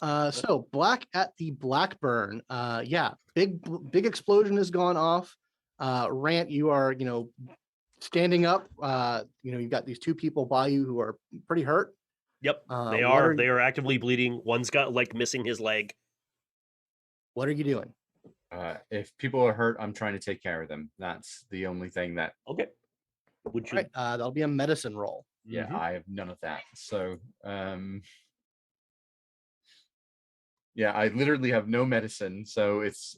So Black at the Blackburn. Yeah, big explosion has gone off. Rant, you are, standing up. You've got these two people by you who are pretty hurt. Yep, they What are. are They are actively bleeding. One's got like missing his leg. what are you doing? If people are hurt, I'm trying to take care of them. That's the only thing that. Okay. Would All you? right, that'll be a medicine roll. Yeah, I have none of that. So, yeah, I literally have no medicine. So it's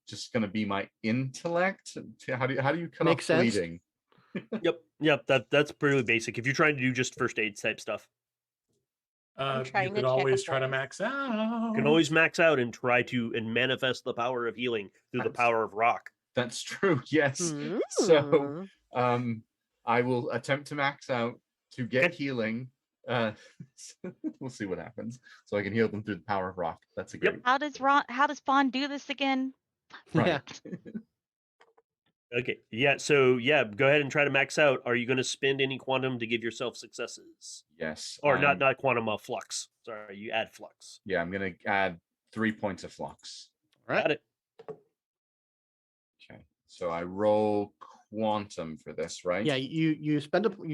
just gonna be my intellect. How do you cut Makes off sense. bleeding? Yep. That's pretty basic. If you're trying to do just first aid type stuff, You trying could to check always a try to pulse. max out. you can always max out and try to manifest the power of healing through the power of rock. That's true. Yes. So, I will attempt to max out to get healing. We'll see what happens. So I can heal them through the power of rock. That's a great. How does Fawn do this again? Right. Okay. Yeah. So yeah, go ahead and try to max out. Are you going to spend any quantum to give yourself successes? Yes. Or not quantum, flux. Sorry, you add flux. Yeah, I'm gonna add 3 points of flux. All right. Got it. Okay. So I roll quantum for this, right? Yeah, you you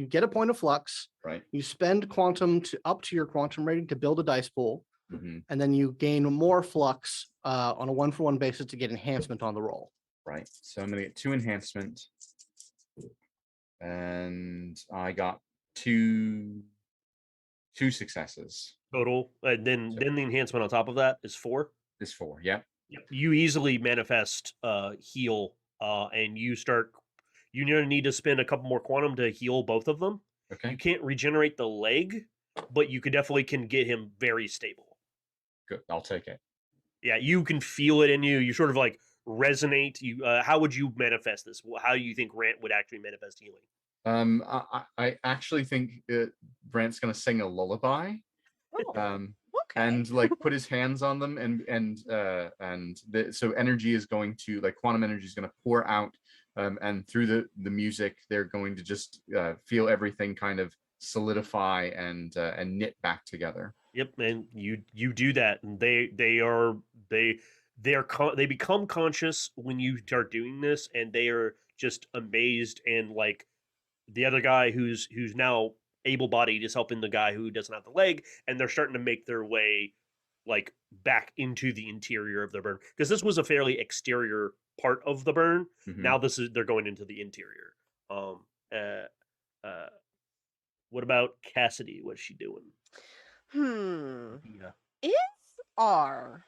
get a point of flux. Right. You spend quantum up to your quantum rating to build a dice pool, and then you gain more flux on a 1-for-1 basis to get enhancement on the roll. Right. So I'm gonna get 2 enhancement, and I got two successes Total. Then the enhancement on top of that is 4. Is 4. Yeah. Yep. You easily manifest heal, and you start. You're gonna need to spend a couple more quantum to heal both of them. Okay. You can't regenerate the leg, but you definitely can get him very stable. Good. I'll take it. Yeah, you can feel it in you. You sort of like resonate. You. How would you manifest this? How do you think Rant would actually manifest healing? I actually think Brant's gonna sing a lullaby. And like put his hands on them, so energy is going to, like, quantum energy is going to pour out, and through the music they're going to just feel everything kind of solidify and knit back together. Yep, and you do that, and they become conscious when you start doing this, and they are just amazed, and like the other guy who's now able-bodied is helping the guy who doesn't have the leg, and they're starting to make their way like back into the interior of the burn, because this was a fairly exterior part of the burn. Now they're going into the interior. What about Cassidy? What's she doing? Yeah. Is our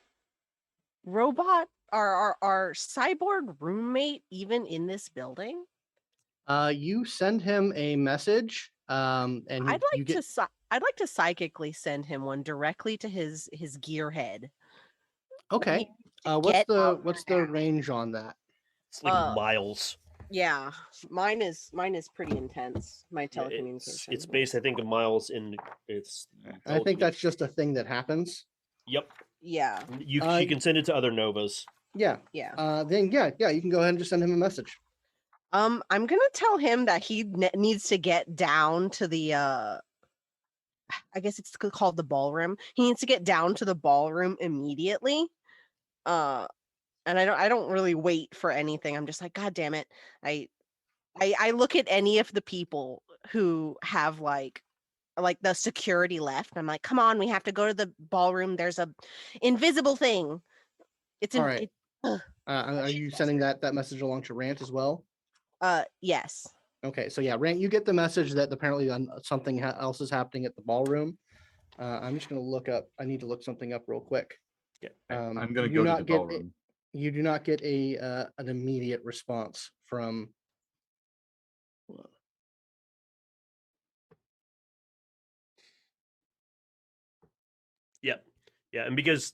robot, our cyborg roommate even in this building? You send him a message, and I'd like to psychically send him one directly to his gearhead. Okay. What's the range on that? It's like miles. Yeah, mine is pretty intense. My telecommunication. It's based, I think, in miles. I think that's just a thing that happens. Yep. Yeah. You can send it to other Novas. Yeah. Yeah. Then you can go ahead and just send him a message. I'm gonna tell him that he needs to get down to the I guess it's called the ballroom. He needs to get down to the ballroom immediately. And I don't really wait for anything. I'm just like, God damn it. I look at any of the people who have like the security left. I'm like, come on, we have to go to the ballroom. There's a invisible thing. It's all right. Are you sending that message along to Rant as well? Yes. Okay, so yeah, Rant, you get the message that apparently something else is happening at the ballroom. I'm just going to look up. I need to look something up real quick. Yeah, I'm going to go to the ballroom. You do not get an immediate response from. Yep. Yeah, and because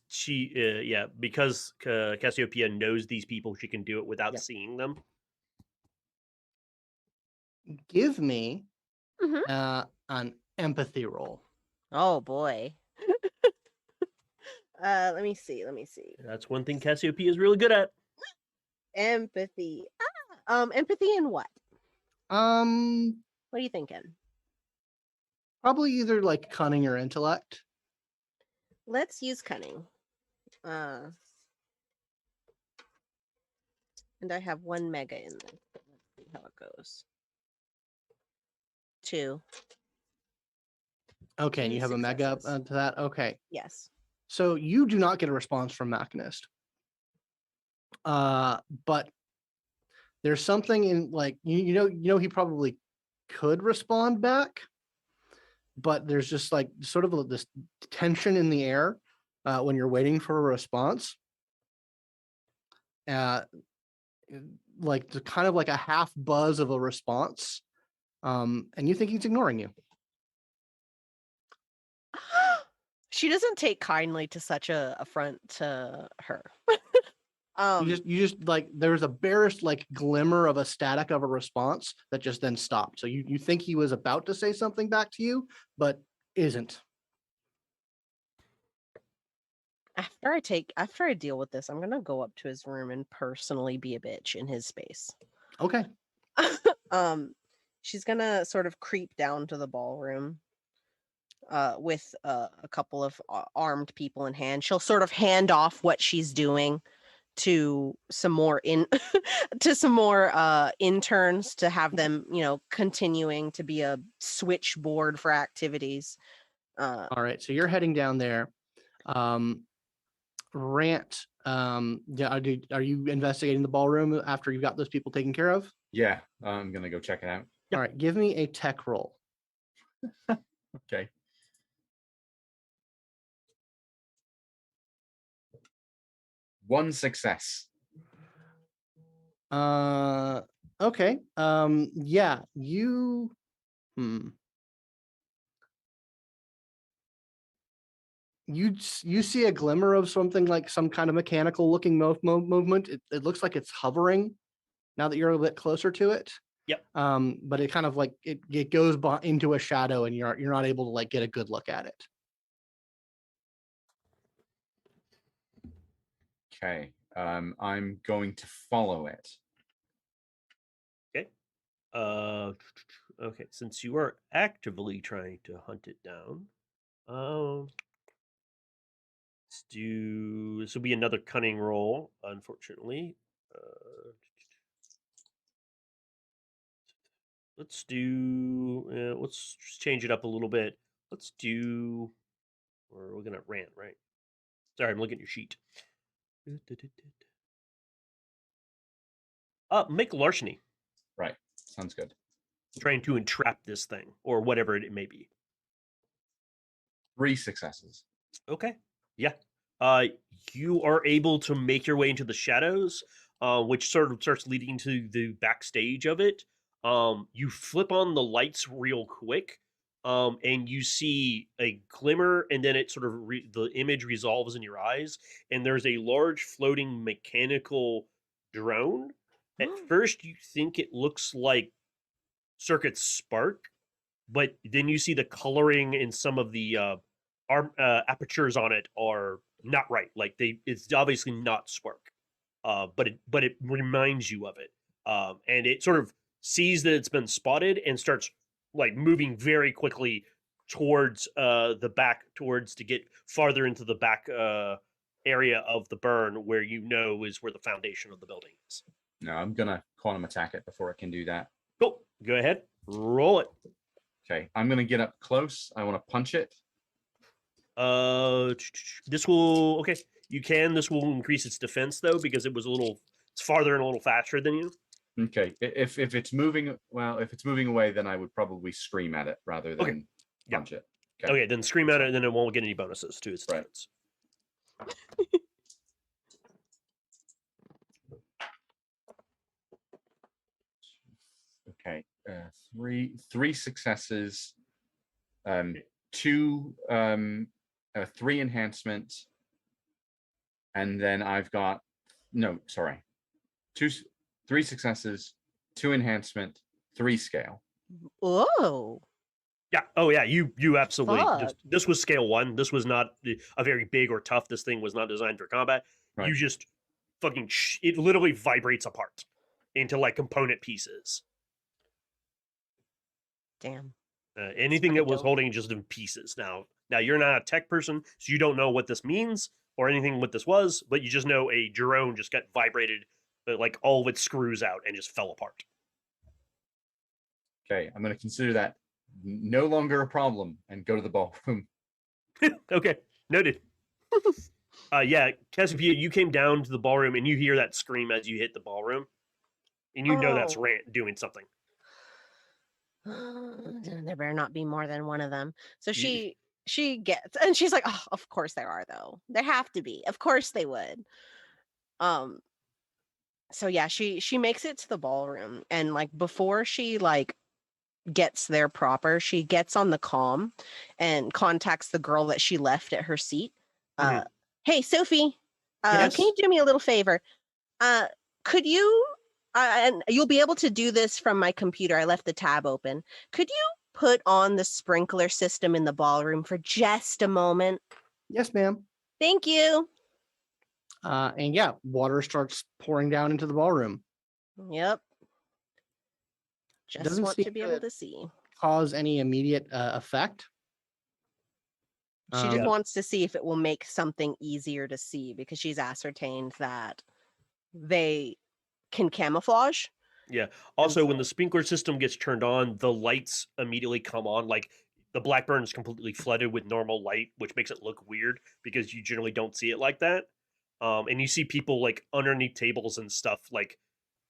because Cassiopeia knows these people, she can do it without seeing them. Give me an empathy roll. Oh boy. Let me see. That's one thing Cassiopeia is really good at. Empathy. Empathy in what? What are you thinking? Probably either like cunning or intellect. let's use cunning. And I have 1 mega in there. Let's see how it goes. 2. Okay, and 2 you have a mega up successes. to that. Okay, Yes. so you do not get a response from Machinist. But there's something in like you know he probably could respond back, but there's just like sort of this tension in the air when you're waiting for a response. Like the kind of like a half buzz of a response, and you think he's ignoring you. She doesn't take kindly to such a affront to her. You just like there's a barest like glimmer of a static of a response that just then stopped. So you think he was about to say something back to you, but isn't. After I deal with this, I'm gonna go up to his room and personally be a bitch in his space. Okay. She's gonna sort of creep down to the ballroom with a couple of armed people in hand. She'll sort of hand off what she's doing to some more interns to have them, continuing to be a switchboard for activities. All right. So you're heading down there. Rant. Yeah. Are you investigating the ballroom after you got those people taken care of? Yeah, I'm gonna go check it out. All right. Give me a tech roll. Okay. One success. Okay. Yeah. You. You see a glimmer of something like some kind of mechanical looking movement. It looks like it's hovering now that you're a bit closer to it. Yep. But it kind of like it goes into a shadow and you're not able to like get a good look at it. Okay. I'm going to follow it. Okay. Okay. Since you are actively trying to hunt it down, let's do. This will be another cunning roll, unfortunately. Let's do. Let's just change it up a little bit. Let's do. We're looking at Rant, right? Sorry, I'm looking at your sheet. Make larceny. Right. Sounds good. Trying to entrap this thing or whatever it may be. 3 successes. Okay. Yeah. You are able to make your way into the shadows, which sort of starts leading to the backstage of it. You flip on the lights real quick, and you see a glimmer, and then it sort of the image resolves in your eyes, and there's a large floating mechanical drone. At first, you think it looks like circuits spark, but then you see the coloring in some of the apertures on it are not right. Like it's obviously not spark, but it reminds you of it, and it sort of sees that it's been spotted and starts like moving very quickly towards the back, towards to get farther into the back area of the burn, where is where the foundation of the building is. No, I'm gonna quantum attack it before it can do that. Cool. Go ahead. Roll it. Okay, I'm gonna get up close. I want to punch it. This will okay. You can. This will increase its defense though, because it's farther and a little faster than you. Okay, if it's moving, well, if it's moving away, then I would probably scream at it rather than punch it. Okay, then scream at it, and then it won't get any bonuses to its defense. Okay, three successes, 2, 3 enhancements, and then I've got 3 successes, 2 enhancement, 3 scale. Oh. Yeah. Oh, yeah. You absolutely. Fuck. This was scale 1. This was not a very big or tough. This thing was not designed for combat. Right. You just fucking. It literally vibrates apart into like component pieces. Damn. Anything that pretty was dope. holding just in pieces. Now you're not a tech person, so you don't know what this means or anything what this was, but you just know a drone just got vibrated, but like all of its screws out and just fell apart. Okay, I'm going to consider that no longer a problem and go to the ballroom. Okay, noted. Yeah, Cassiopeia, you came down to the ballroom and you hear that scream as you hit the ballroom, and you know that's Oh. Rant doing something. There better not be more than one of them. So Ye- she gets, and she's like, oh, of course there are though. There have to be. Of course they would. So yeah, she makes it to the ballroom, and like before she like gets there proper, she gets on the comm and contacts the girl that she left at her seat. Mhm. Hey Sophie, Yes? can you do me a little favor? Could you and you'll be able to do this from my computer. I left the tab open. Could you put on the sprinkler system in the ballroom for just a moment? Yes, ma'am. Thank you. And yeah, water starts pouring down into the ballroom. Yep. Just Doesn't want seem to be to able to see. cause any immediate effect. She just Yeah. wants to see if it will make something easier to see because she's ascertained that they can camouflage. Yeah. Also, when so- the sprinkler system gets turned on, the lights immediately come on. Like the Blackburn is completely flooded with normal light, which makes it look weird because you generally don't see it like that. And you see people like underneath tables and stuff, like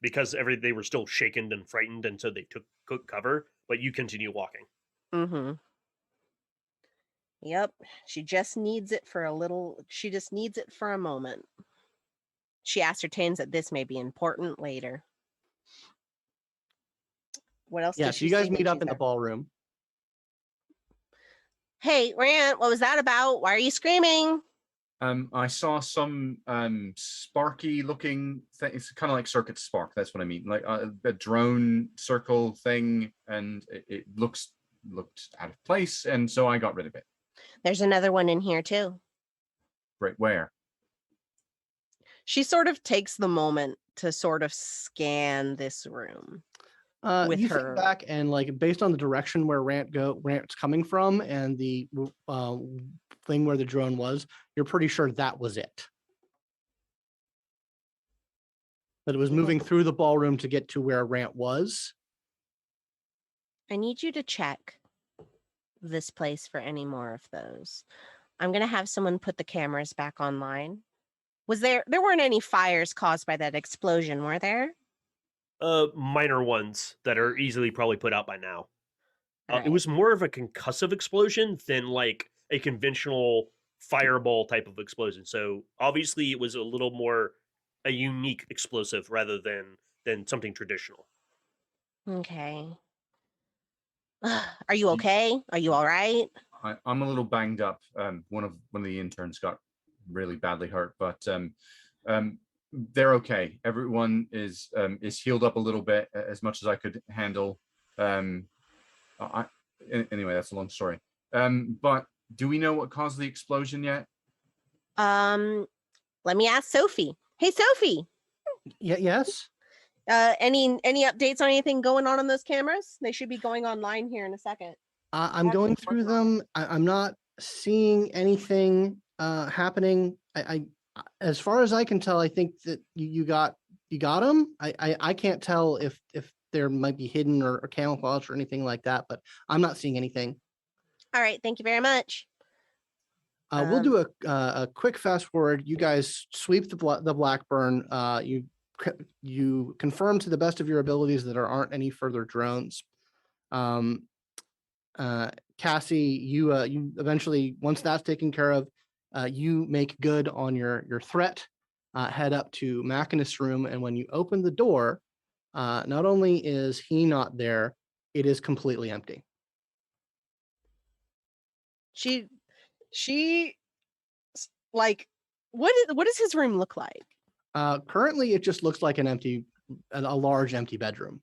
because they were still shaken and frightened, and so they took cover. But you continue walking. Mm-hmm. Yep. She just needs it for a little. She just needs it for a moment. She ascertains that this may be important later. What else Yeah, does so she you guys say when meet up she's in the there? ballroom. Hey, Rant, what was that about? Why are you screaming? I saw some sparky looking thing. It's kind of like circuit spark. That's what I mean. Like a drone circle thing, and it looked out of place, and so I got rid of it. There's another one in here too. Right where? She sort of takes the moment to sort of scan this room. With You her- think back and like based on the direction where Rant's coming from and the thing where the drone was, you're pretty sure that was it. But it was moving through the ballroom to get to where Rant was. I need you to check this place for any more of those. I'm going to have someone put the cameras back online. There weren't any fires caused by that explosion, were there? Minor ones that are easily probably put out by now. It Alright. was more of a concussive explosion than like a conventional fireball type of explosion. So obviously it was a little more a unique explosive rather than something traditional. Okay. Are you okay? Are you all right? I'm a little banged up. One of the interns got really badly hurt, but they're okay. Everyone is healed up a little bit, as much as I could handle. Anyway, that's a long story. But do we know what caused the explosion yet? Let me ask Sophie. Hey, Sophie. Yes. Any updates on anything going on those cameras? They should be going online here in a second. I'm Have going been through working on them. I'm not seeing anything happening. I as far as I can tell, I think that you got them. I can't tell if there might be hidden or camouflage or anything like that, but I'm not seeing anything. All right, thank you very much. We'll do a quick fast forward. You guys sweep the Blackburn. You confirm to the best of your abilities that there aren't any further drones. Cassie, you eventually, once that's taken care of, you make good on your threat. Head up to Machinist's room, and when you open the door, not only is he not there, it is completely empty. She like what does his room look like? Currently, it just looks like a large empty bedroom.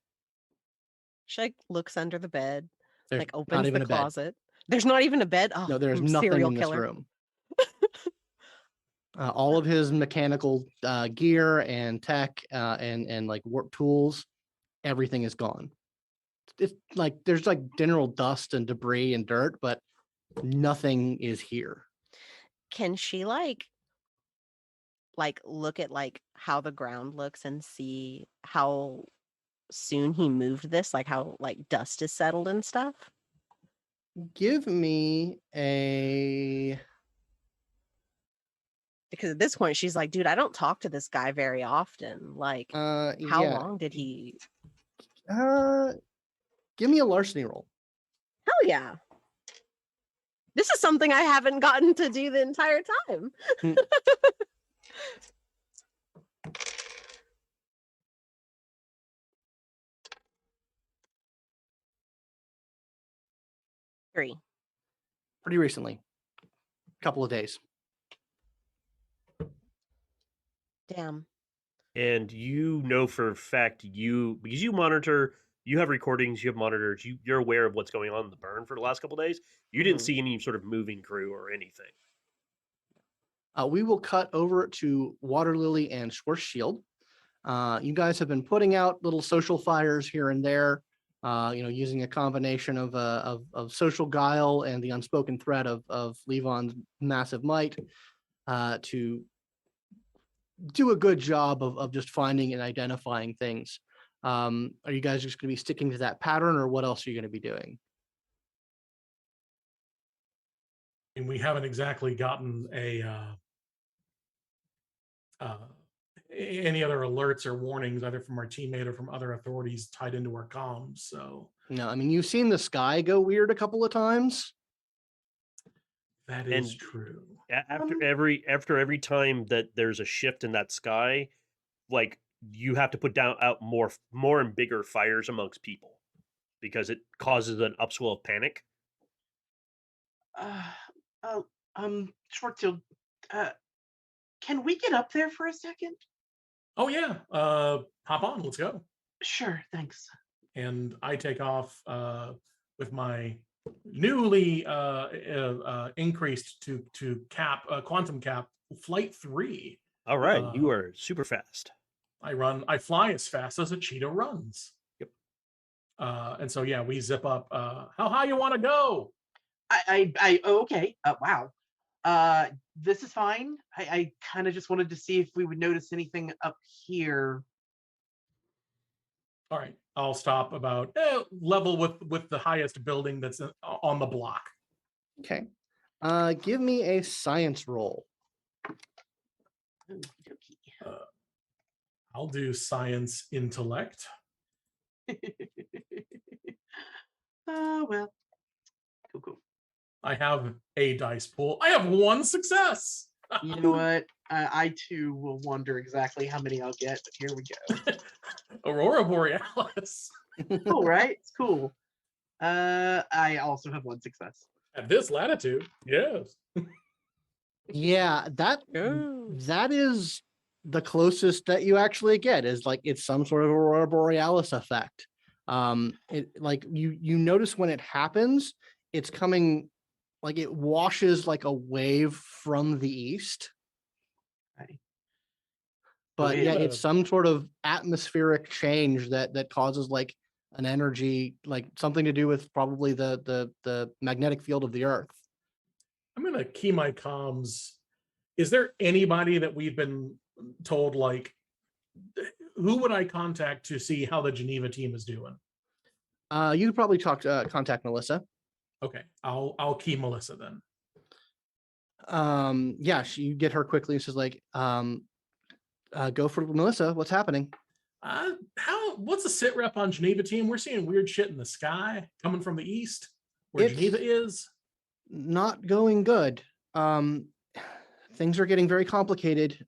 She like looks under the bed, There's like not opens even the a bed. closet. There's not even a bed. Oh, No, there's nothing serial in this killer. room. All of his mechanical gear and tech and like work tools, everything is gone. It's it's like there's like general dust and debris and dirt, but nothing is here. Can she like look at like how the ground looks and see how soon he moved this, like how like dust is settled and stuff? Give me a Because at this point she's like, dude, I don't talk to this guy very often. Like, how yeah. long did he? Give me a larceny roll. Hell yeah. This is something I haven't gotten to do the entire time. Hmm. 3. Pretty recently. Couple of days. Damn. And you know for a fact because you monitor, you have recordings, you have monitors, you're aware of what's going on in the burn for the last couple of days. You didn't Mhm. see any sort of moving crew or anything. We will cut over to Waterlily and Schwarzschild. You guys have been putting out little social fires here and there, using a combination of social guile and the unspoken threat of Levon's massive might to do a good job of just finding and identifying things. Are you guys just going to be sticking to that pattern, or what else are you going to be doing? And we haven't exactly gotten any other alerts or warnings either from our teammate or from other authorities tied into our comms. So No, I mean, you've seen the sky go weird a couple of times. that is And true. After every time that there's a shift in that sky, like you have to put out more and bigger fires amongst people because it causes an upswell of panic. Schwarzschild, can we get up there for a second? Oh yeah, hop on, let's go. Sure, thanks. And I take off with my newly increased to quantum cap flight 3. All right, you are super fast. I fly as fast as a cheetah runs. Yep. And so yeah, we zip up. How high you want to go? Okay. Wow. This is fine. I kind of just wanted to see if we would notice anything up here. All right, I'll stop about level with the highest building that's on the block. Okay. Give me a science roll. I'll do science intellect. Oh, well. Cool. I have a dice pool. I have 1 success. You know what? I too will wonder exactly how many I'll get, but here we go. Aurora Borealis. Cool, right? It's cool. I also have 1 success. At this latitude, yes. Yeah, that is the closest that you actually get, is like it's some sort of Aurora Borealis effect. It like you notice when it happens, it's coming like it washes like a wave from the east. Right. But yeah, it's some sort of atmospheric change that causes like an energy, like something to do with probably the magnetic field of the earth. I'm gonna key my comms. Is there anybody that we've been told, like, who would I contact to see how the Geneva team is doing? You could probably contact Melissa. Okay, I'll key Melissa then. Yeah, you get her quickly. She's like, go for Melissa. What's happening? What's the sit rep on Geneva team? We're seeing weird shit in the sky coming from the east where Geneva is. Not going good. Things are getting very complicated.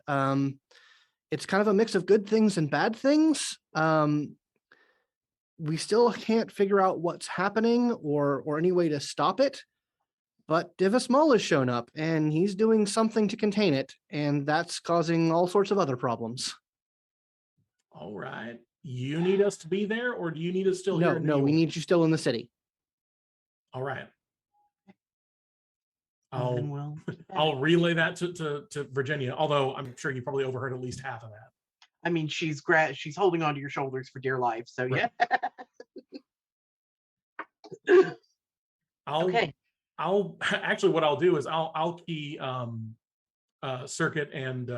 It's kind of a mix of good things and bad things. We still can't figure out what's happening or any way to stop it. But Divismal has shown up, and he's doing something to contain it, and that's causing all sorts of other problems. All right. You need us to be there, or do you need us still here in New York? We need you still in the city. All right. I'll relay that to Virginia, although I'm sure you probably overheard at least half of that. I mean, she's holding onto your shoulders for dear life, so right. Yeah. Okay. I'll actually what I'll do is I'll key Circuit and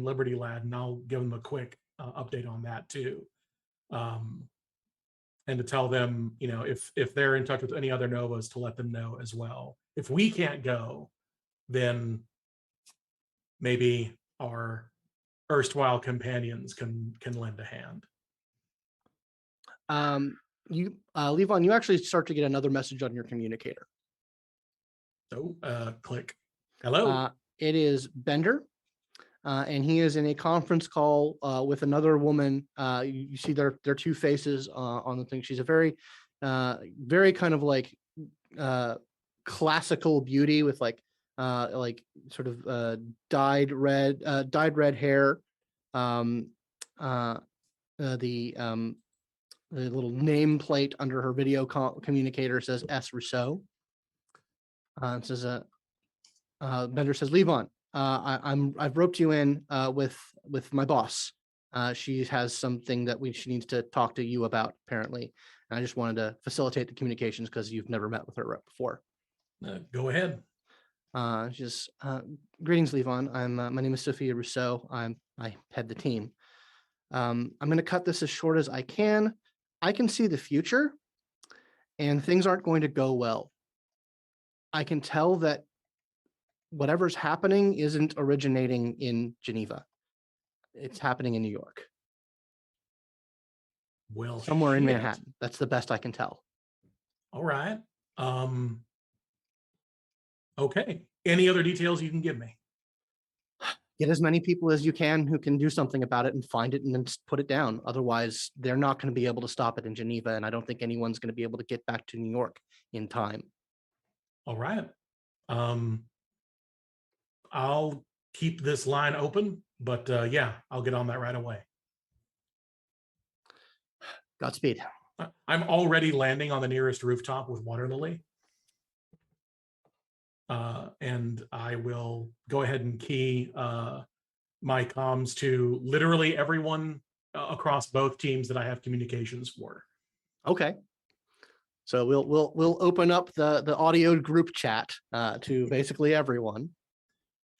Liberty Lad, and I'll give them a quick update on that too. And to tell them, you know, if they're in touch with any other Novas, to let them know as well. If we can't go, then maybe our erstwhile companions can lend a hand. Levon, you actually start to get another message on your communicator. So click. Hello. It is Bender. And he is in a conference call with another woman. You see their two faces on the thing. She's a very kind of like classical beauty with like sort of dyed red hair. The little nameplate under her video communicator says S. Rousseau. It says Bender says, Levon, I've roped you in with my boss. She has something that she needs to talk to you about, apparently. And I just wanted to facilitate the communications because you've never met with her before. Go ahead. Just greetings, Levon. My name is Sophia Rousseau. I head the team. I'm going to cut this as short as I can. I can see the future, and things aren't going to go well. I can tell that whatever's happening isn't originating in Geneva. It's happening in New York. Well, somewhere in Manhattan. That's the best I can tell. All right. Okay. Any other details you can give me? Get as many people as you can who can do something about it and find it and then just put it down. Otherwise, they're not going to be able to stop it in Geneva. And I don't think anyone's going to be able to get back to New York in time. All right. I'll keep this line open, but yeah, I'll get on that right away. Godspeed. I'm already landing on the nearest rooftop with Waterlily. And I will go ahead and key my comms to literally everyone across both teams that I have communications for. Okay. So we'll open up the audio group chat to basically everyone.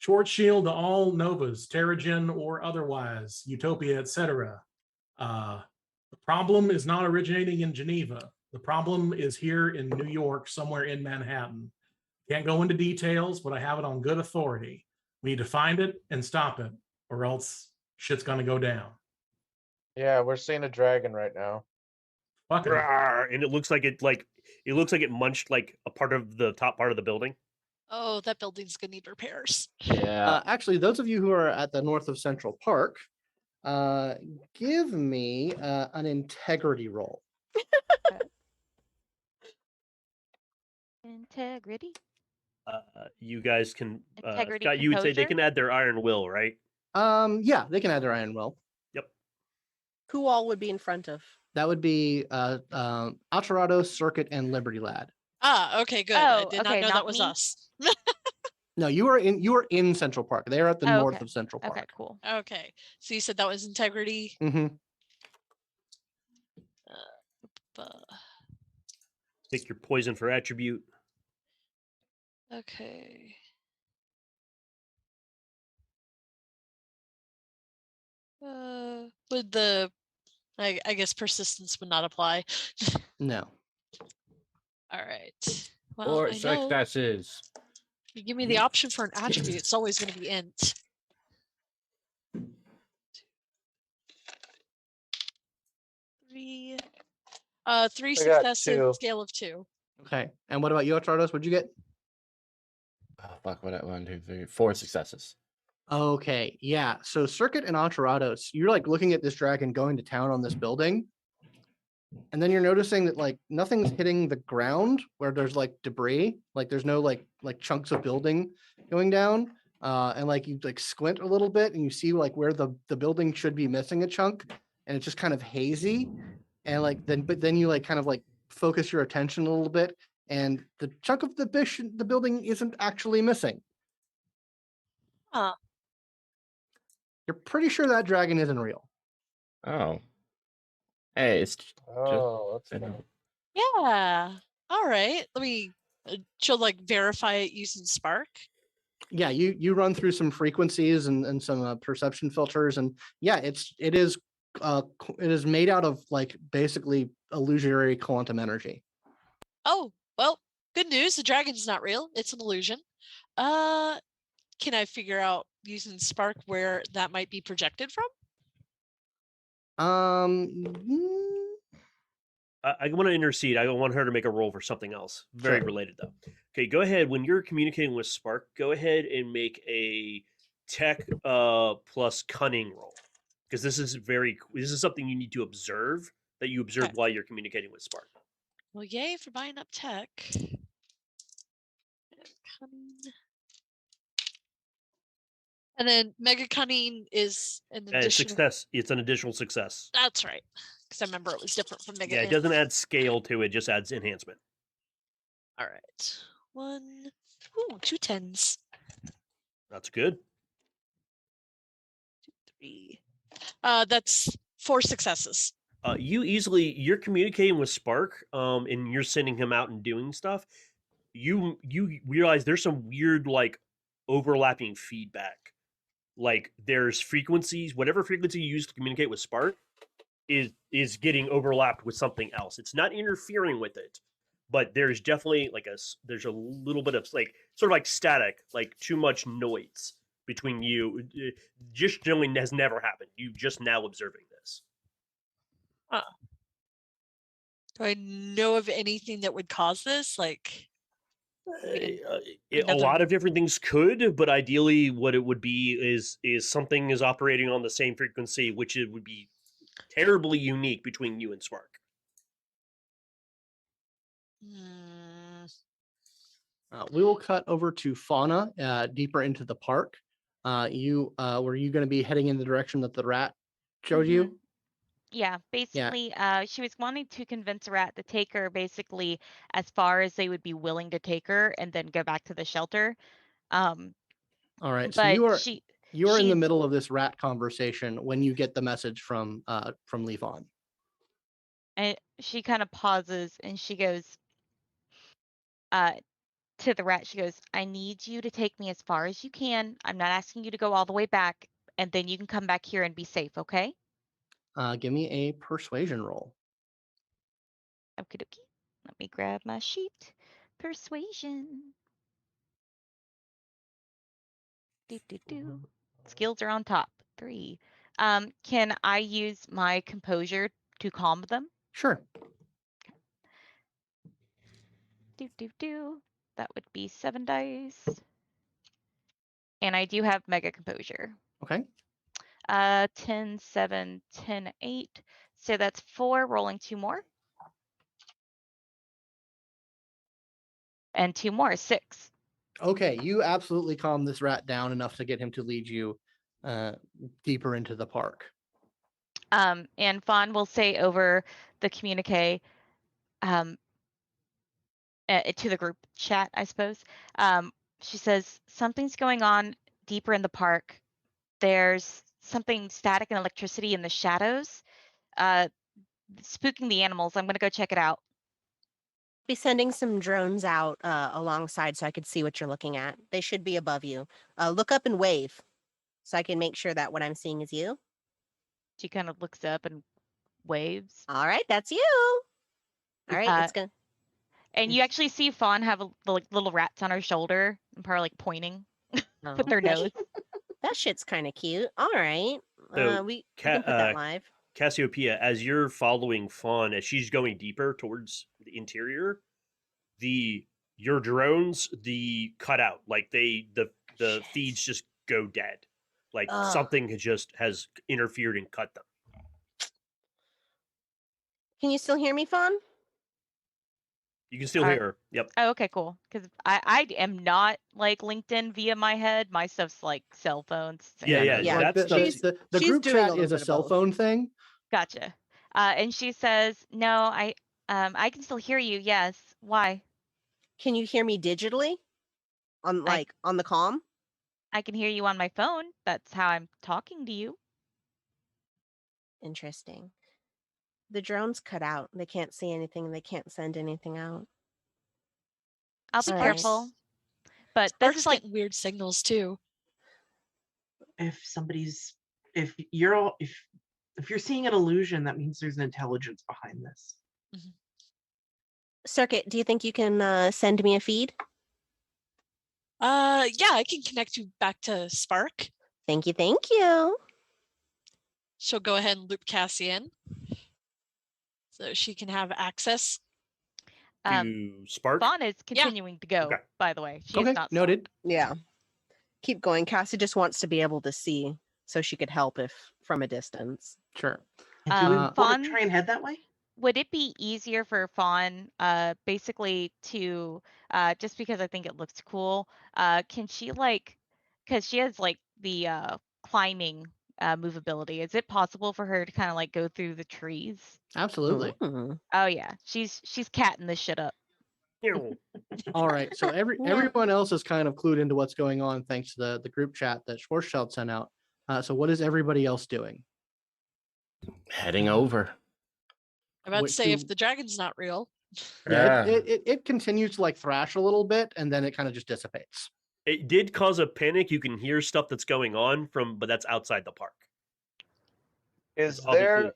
Schwarzschild to all Novas, Terrigen or otherwise, Utopia, etc. The problem is not originating in Geneva. The problem is here in New York, somewhere in Manhattan. Can't go into details, but I have it on good authority. We need to find it and stop it, or else shit's gonna go down. Yeah, we're seeing a dragon right now. Fuck it. And it looks like it munched like a part of the top part of the building. Oh, that building's gonna need repairs. Yeah. Actually, those of you who are at the north of Central Park, give me an integrity roll. Integrity. You guys can. Integrity, Scott, you would say they composure? can add their iron will, right? Yeah, they can add their iron will. Yep. Who all would be in front of? That would be Aterrados, Circuit, and Liberty Lad. Ah, okay, good. I Oh, did okay, not know not that was me. us. No, you are in Central Park. They are at the Oh, north okay. of Central Park. Okay, cool. Okay, so you said that was integrity. Mm-hmm. Take your poison for attribute. Okay. Would the, I guess persistence would not apply. No. All right. Well, Or I know successes. you give me the option for an attribute, it's always going to be int. Three I got successes, 2. scale of 2. Okay. And what about you, Aterrados? What'd you get? Oh, fuck, what? 1, 2, 3, 4 successes. Okay. Yeah. So Circuit and Aterrados, you're like looking at this dragon going to town on this building. And then you're noticing that like nothing's hitting the ground where there's like debris, like there's no like chunks of building going down. And like you like squint a little bit and you see like where the building should be missing a chunk, and it's just kind of hazy. And like then you like kind of like focus your attention a little bit, and the chunk of the building isn't actually missing. Huh. You're pretty sure that dragon isn't real. Oh. Hey, it's Oh, just, Yeah. All right. Let me. She'll like verify it using Spark. Yeah, you run through some frequencies and some perception filters, and yeah, it is made out of like basically illusionary quantum energy. Oh, well, good news. The dragon's not real. It's an illusion. Can I figure out using Spark where that might be projected from? I want to intercede. I want her to make a roll for something else. Very Sure. related though. Okay, go ahead. When you're communicating with Spark, go ahead and make a tech plus cunning roll. Because this is something you need to observe that you observe Okay. while you're communicating with Spark. Well, yay for buying up tech. Cunning. And then Mega Cunning is an additional success. It's an additional success. That's right. Because I remember it was different from Mega. Yeah, it doesn't add scale to it, just adds enhancement. All right. 2 10s. That's good. 2, 3. That's 4 successes. You're communicating with Spark, and you're sending him out and doing stuff. You realize there's some weird like overlapping feedback. Like there's frequencies, whatever frequency you use to communicate with Spark is getting overlapped with something else. It's not interfering with it, but there's definitely like there's a little bit of like sort of like static, like too much noise between you. Just generally has never happened. You just now observing this. Do I know of anything that would cause this? Like A lot of different things could, but ideally what it would be is something is operating on the same frequency, which it would be terribly unique between you and Spark. We will cut over to Fauna, deeper into the park. Were you going to be heading in the direction that the rat showed you? Yeah, basically, she was wanting to convince Rat to take her basically as far as they would be willing to take her, and then go back to the shelter. All right, so But you are in the she- middle of this rat conversation when you get the message from Lee Fawn. And she kind of pauses and she goes to the rat. She goes, "I need you to take me as far as you can. I'm not asking you to go all the way back, and then you can come back here and be safe, okay?" Give me a persuasion roll. Okie dokie. Let me grab my sheet. Persuasion. Do. Skills are on top. 3. Can I use my composure to calm them? Sure. Do. That would be 7 dice. And I do have mega composure. Okay. 10, 7, 10, 8. So that's 4, rolling 2 more. And 2 more, 6. Okay, you absolutely calm this rat down enough to get him to lead you deeper into the park. And Fawn will say over the communique to the group chat, I suppose. She says, "Something's going on deeper in the park. There's something static and electricity in the shadows, spooking the animals. I'm going to go check it out." Be sending some drones out alongside so I could see what you're looking at. They should be above you. Look up and wave so I can make sure that what I'm seeing is you. She kind of looks up and waves. All right, that's you. All right, it's gonna. And you actually see Fawn have little rats on her shoulder and probably like pointing with their nose. That shit's kind of cute. All right, So, we can put that live. Cassiopeia, as you're following Fawn, as she's going deeper towards the interior, your drones cut out, like the feeds just go dead, like something has interfered and cut them. Can you still hear me, Fawn? You can still hear her. Yep. Oh, okay, cool. Because I am not like LinkedIn via my head. My stuff's like cell phones. Yeah. Like the group chat is a cell phone thing. Gotcha. And she says, "No, I can still hear you. Yes. Why? Can you hear me digitally? On the comm? I can hear you on my phone. That's how I'm talking to you." Interesting. The drone's cut out. They can't see anything. They can't send anything out. I'll be All right. careful. But this Spark's is like getting weird signals too. If you're seeing an illusion, that means there's an intelligence behind this. Circuit, do you think you can send me a feed? Yeah, I can connect you back to Spark. Thank you. Thank you. She'll go ahead and loop Cassie in so she can have access. To Spark. Fawn is continuing to go, Okay. by the way. She Okay, is not noted. Yeah. Keep going. Cassie just wants to be able to see so she could help if from a distance. Sure. And do we want Fawn- to try and head that way? Would it be easier for Fawn basically to just because I think it looks cool, can she because she has like the climbing movability, is it possible for her to kind of like go through the trees? Absolutely. Mm. Oh yeah, she's catting this shit up. All right. So everyone else is kind of clued into what's going on thanks to the group chat that Schwarzschild sent out. So what is everybody else doing? Heading over. I'm about to Wait, say, if to- the dragon's not real. Yeah, Yeah. it continues to like thrash a little bit and then it kind of just dissipates. It did cause a panic. You can hear stuff that's going on but that's outside the park. Is It's obviously-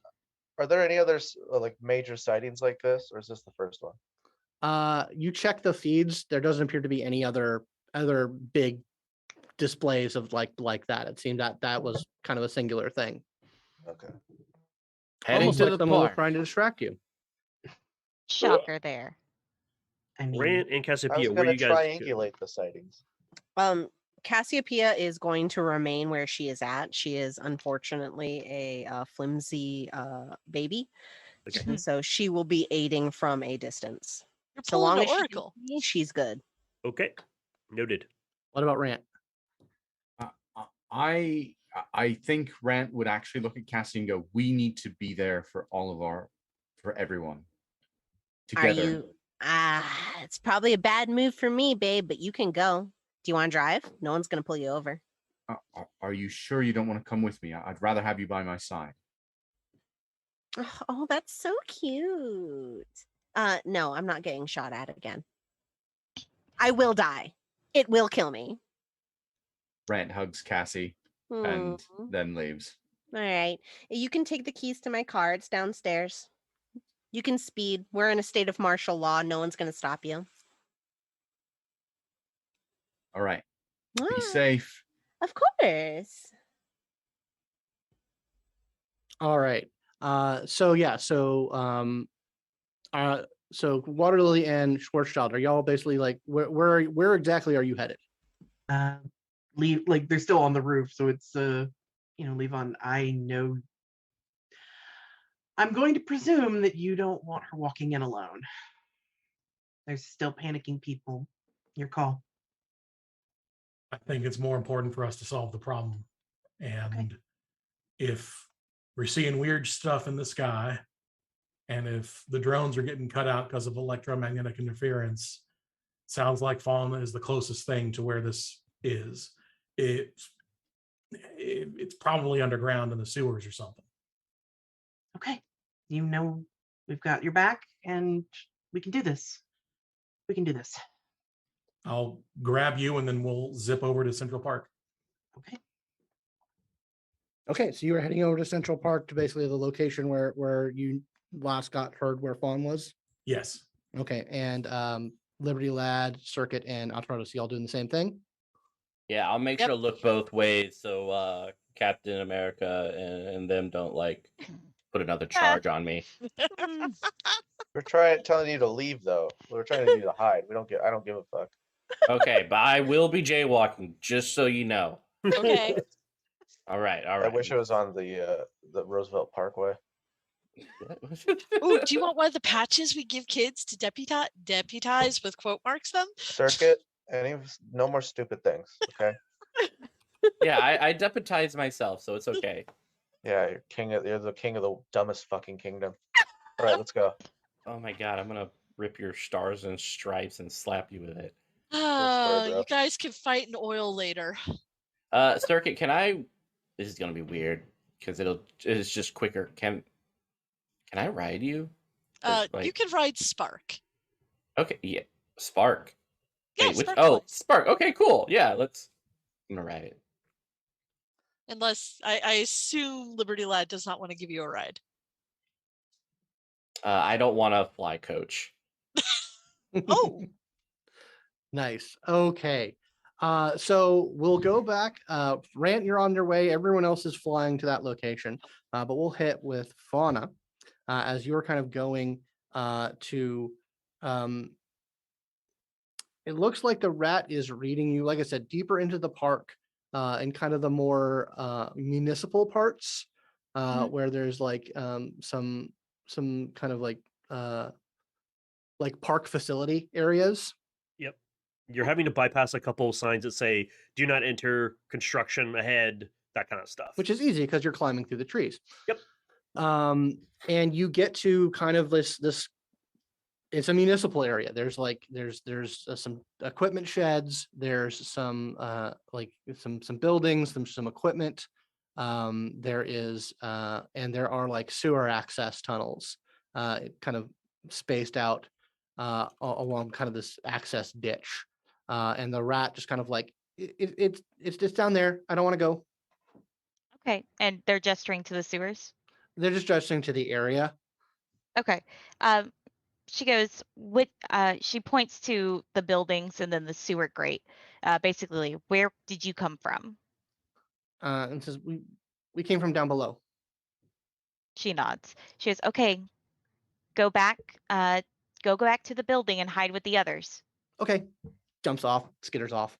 are there any other like major sightings like this, or is this the first one? You check the feeds. There doesn't appear to be any other big displays of like that. It seemed that was kind of a singular thing. Okay. Heading Almost to like the someone was park. trying to distract you. Shocker there. I mean, Rant and I was Cassiopeia, where gonna you guys? triangulate the sightings. Cassiopeia is going to remain where she is at. She is unfortunately a flimsy baby, Okay. and so she will be aiding from a distance. You're So pulling long an as she can oracle. see, she's good. Okay, noted. What about Rant? I think Rant would actually look at Cassie and go, "We need to be there for for everyone together." Are you? It's probably a bad move for me, babe, but you can go. Do you want to drive? No one's gonna pull you over. Are you sure you don't want to come with me? I'd rather have you by my side. Oh, that's so cute. No, I'm not getting shot at again. I will die. It will kill me. Rant hugs Cassie and Hmm. then leaves. All right. You can take the keys to my car. It's downstairs. You can speed. We're in a state of martial law. No one's going to stop you. All right. Be Ah, safe. of course. All right. So Waterlily and Schwarzschild, are y'all basically like where exactly are you headed? leave, like they're still on the roof, so it's leave on. I know. I'm going to presume that you don't want her walking in alone. There's still panicking people. Your call. I think it's more important for us to solve the problem. And if we're seeing weird stuff in the sky, and if the drones are getting cut out because of electromagnetic interference, sounds like Fawn is the closest thing to where this is. It's probably underground in the sewers or something. Okay. We've got your back, and we can do this. We can do this. I'll grab you and then we'll zip over to Central Park. Okay. Okay, so you were heading over to Central Park to basically the location where you last got heard where Fawn was. Yes. Okay, and Liberty Lad, Circuit, and Aterrados, y'all doing the same thing? Yeah, I'll make Yep. sure to look both ways so Captain America and them don't like put another charge on me. We're telling you to leave though. We're trying to do to hide. I don't give a fuck. Okay, but I will be jaywalking, just so you know. Okay. All right. I wish it was on the Roosevelt Parkway. Ooh, do you want one of the patches we give kids to deputize with quote marks them? Circuit. No more stupid things. Okay. Yeah, I deputize myself, so it's okay. Yeah, you're the king of the dumbest fucking kingdom. All right, let's go. Oh my god, I'm gonna rip your stars and stripes and slap you with it. story, bro. You guys can fight in oil later. Circuit, can I? This is gonna be weird because it's just quicker. Can Can I ride you? You can ride Spark. Okay, yeah. Spark. Yeah, Wait, which? Spark Oh, flies. Spark. Okay, cool. Yeah, let's. I'm gonna ride it. Unless I assume Liberty Lad does not want to give you a ride. I don't want to fly coach. Oh, Nice. Okay. So we'll go back. Rant, you're on your way. Everyone else is flying to that location. But we'll hit with Fauna as you're kind of going to. It looks like the rat is reading you, like I said, deeper into the park and kind of the more municipal parts where there's like some kind of like park facility areas. Yep. You're having to bypass a couple of signs that say "Do not enter," "Construction ahead," that kind of stuff. Which is easy because you're climbing through the trees. Yep. And you get to kind of this it's a municipal area. There's some equipment sheds. There's some like some buildings, some equipment. There is and there are like sewer access tunnels, kind of spaced out along kind of this access ditch. And the rat just kind of like it's just down there. I don't want to go. Okay, and they're gesturing to the sewers. They're just gesturing to the area. Okay. She goes, she points to the buildings and then the sewer grate. Basically, where did you come from? And says we came from down below. She nods. She goes, okay, go back to the building and hide with the others. Okay. Jumps off, skitters off.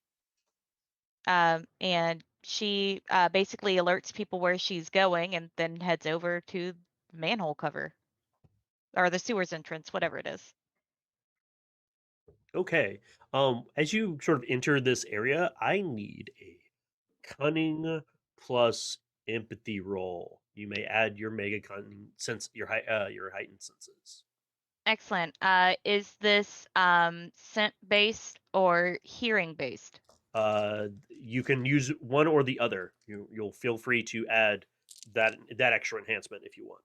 And she basically alerts people where she's going and then heads over to the manhole cover or the sewers entrance, whatever it is. Okay. As you sort of enter this area, I need a cunning plus empathy roll. You may add your mega cunning sense, your heightened senses. Excellent. Is this scent based or hearing based? You can use one or the other. You'll feel free to add that extra enhancement if you want.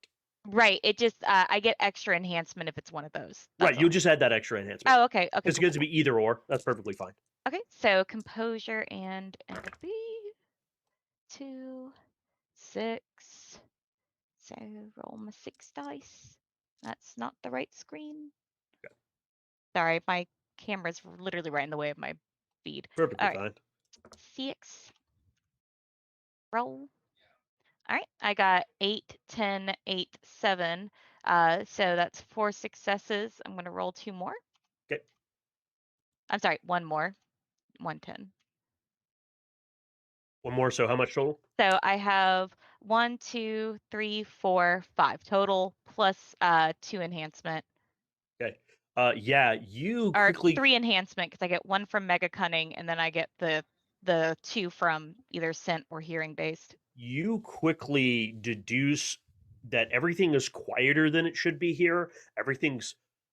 Right. It just I get extra enhancement if it's one of those. Right. That's You'll all. just add that extra enhancement. Oh, okay. Okay. It's Cool, going to cool, be either or. That's perfectly fine. cool. Okay. So composure and empathy. 2, 6. So roll my 6 dice. That's not the right screen. Okay. Sorry, my camera's literally right in the way of my feed. Perfectly All right. fine. 6. Roll. All right, I got 8, 10, 8, 7. So that's 4 successes. I'm going to roll 2 more. Okay. I'm sorry, 1 more. 1, 10. One more. So how much total? So I have 1, 2, 3, 4, 5 total plus 2 enhancement. Okay. Yeah, you Or quickly 3 enhancement because I get 1 from Mega Cunning and then I get the 2 from either scent or hearing based. you quickly deduce that everything is quieter than it should be here.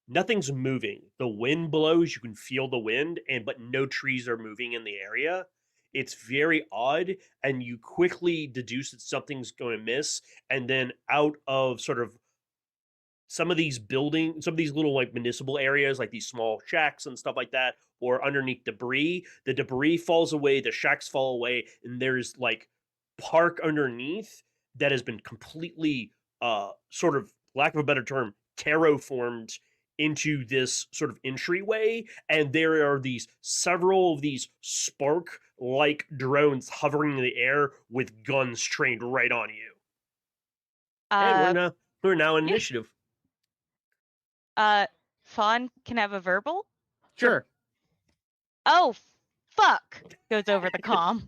Nothing's moving. The wind blows, you can feel the wind, but no trees are moving in the area. It's very odd, and you quickly deduce that something's going to miss, and then out of sort of some of these little like municipal areas, like these small shacks and stuff like that, or underneath debris, the debris falls away, the shacks fall away, and there's like park underneath that has been completely sort of, lack of a better term, terraformed into this sort of entryway, and there are several of these spark like drones hovering in the air with guns trained right on you. And we're now in initiative. Fawn can have a verbal? Sure. Oh, fuck! Goes over the comm.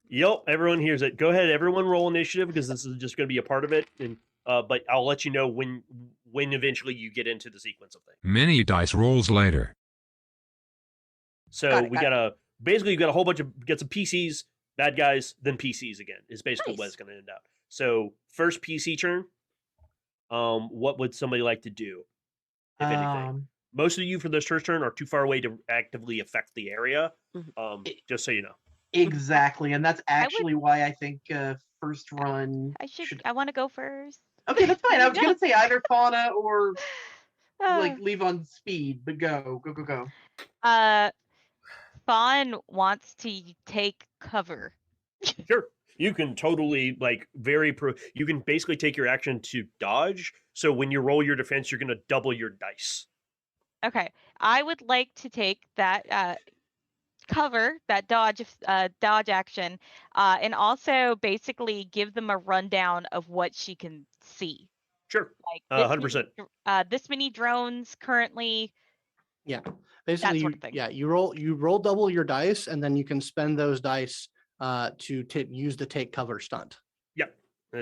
Yep, everyone hears it. Go ahead, everyone roll initiative because this is just going to be a part of it. And but I'll let you know when eventually you get into the sequence of things. Many dice rolls later. So Got it, we got got basically you got a whole bunch of some PCs, bad guys, then PCs again. Is basically what Nice. it's going to end out. So first PC turn. What would somebody like to do, if anything? Most of you for this first turn are too far away to actively affect the area. Mhm. Just so you know. Exactly, and that's I would- actually why I think first run. I want to go first. Okay, that's fine. I was Yeah. gonna say either fauna or like Uh, leave on speed, but go. Fawn wants to take cover. Sure. You can totally you can basically take your action to dodge. So when you roll your defense, you're going to double your dice. Okay, I would like to take that cover, that dodge action, and also basically give them a rundown of what she can see. Sure. Like 100%. This many drones currently. Yeah, basically, sort of thing. you roll double your dice, and then you can spend those dice to use the take cover stunt. Yep.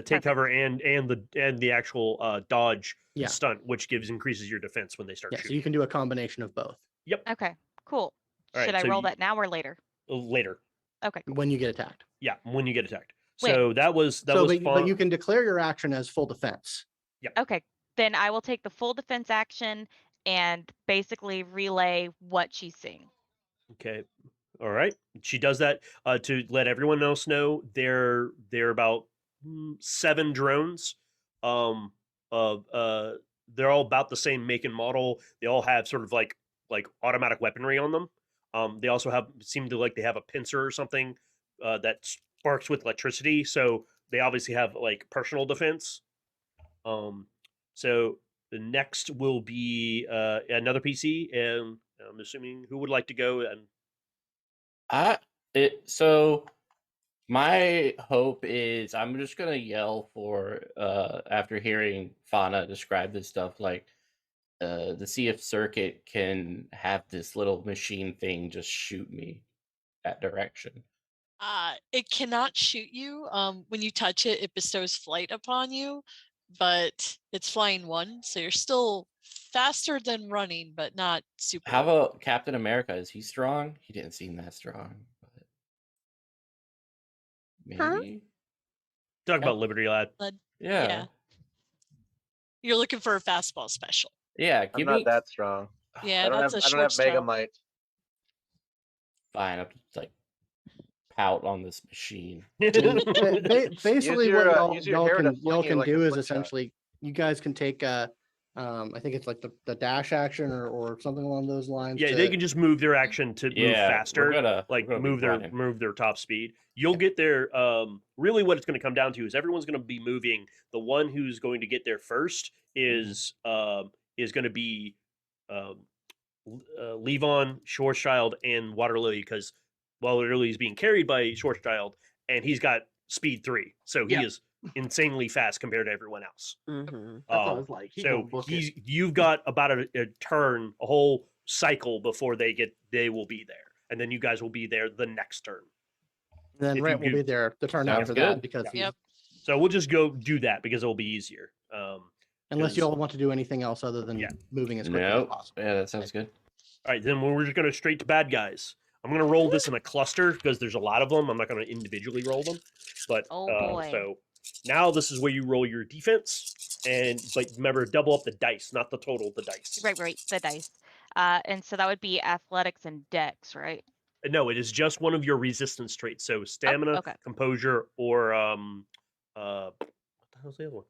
Take cover and the actual dodge Yeah. stunt, which increases your defense when they start Yeah, so shooting. you can do a combination of both Yep. Okay, cool. All Should right, I so roll that now or later? Later. Okay. Cool. when you get attacked. Yeah, when you get attacked. When? So that was But fun. you can declare your action as full defense. Okay, then I will take the full defense action and basically relay what she's seeing. Okay. All right. She does that to let everyone else know they're about 7 drones. They're all about the same make and model. They all have sort of like automatic weaponry on them. They also seem to they have a pincer or something that sparks with electricity. So they obviously have like personal defense. So the next will be another PC, and I'm assuming who would like to go and. So my hope is I'm just gonna yell for after hearing Fauna describe this stuff, like to see if Circuit can have this little machine thing just shoot me that direction. It cannot shoot you. When you touch it, it bestows flight upon you, but it's flying 1, so you're still faster than running, but not super. How about Captain America? Is he strong? He didn't seem that strong. But maybe. Talk about Liberty Lad. Yeah. You're looking for a fastball special. Yeah, I'm not that strong. Yeah, I don't that's have, a I don't have Mega Schwarzschild. Might. Fine, I'll just like pout on this machine. Basically, Use your, what use your hair to y'all fling it can like a do is flick shot. essentially you guys can take I think it's like the dash action or something along those lines. Yeah, they can just move their action to move faster, we're gonna move their top speed. You'll get there. Really, what it's going to come down to is everyone's going to be moving. The one who's going to get there first is going to be Levon, Schwarzschild, and Waterlily, because Waterlily is being carried by Schwarzschild, and he's got speed 3, so he is insanely fast compared to everyone else. Mm-hmm. That's what I was like. You've got about a turn, a whole cycle before they will be there, and then you guys will be there the next turn. And then Rant will be there the turn after that because So we'll just go do that because it'll be easier. Unless you all want to do anything else other than moving as quickly as possible. Yeah, that sounds good. All right, then we're just going to straight to bad guys. I'm going to roll this in a cluster because there's a lot of them. I'm not going to individually roll them. But so now this is where you roll your defense. But remember, double up the dice, not the total, the dice. Right, the dice. And so that would be athletics and dex, right? No, it is just one of your resistance traits. So stamina, composure, or what the hell's the other one?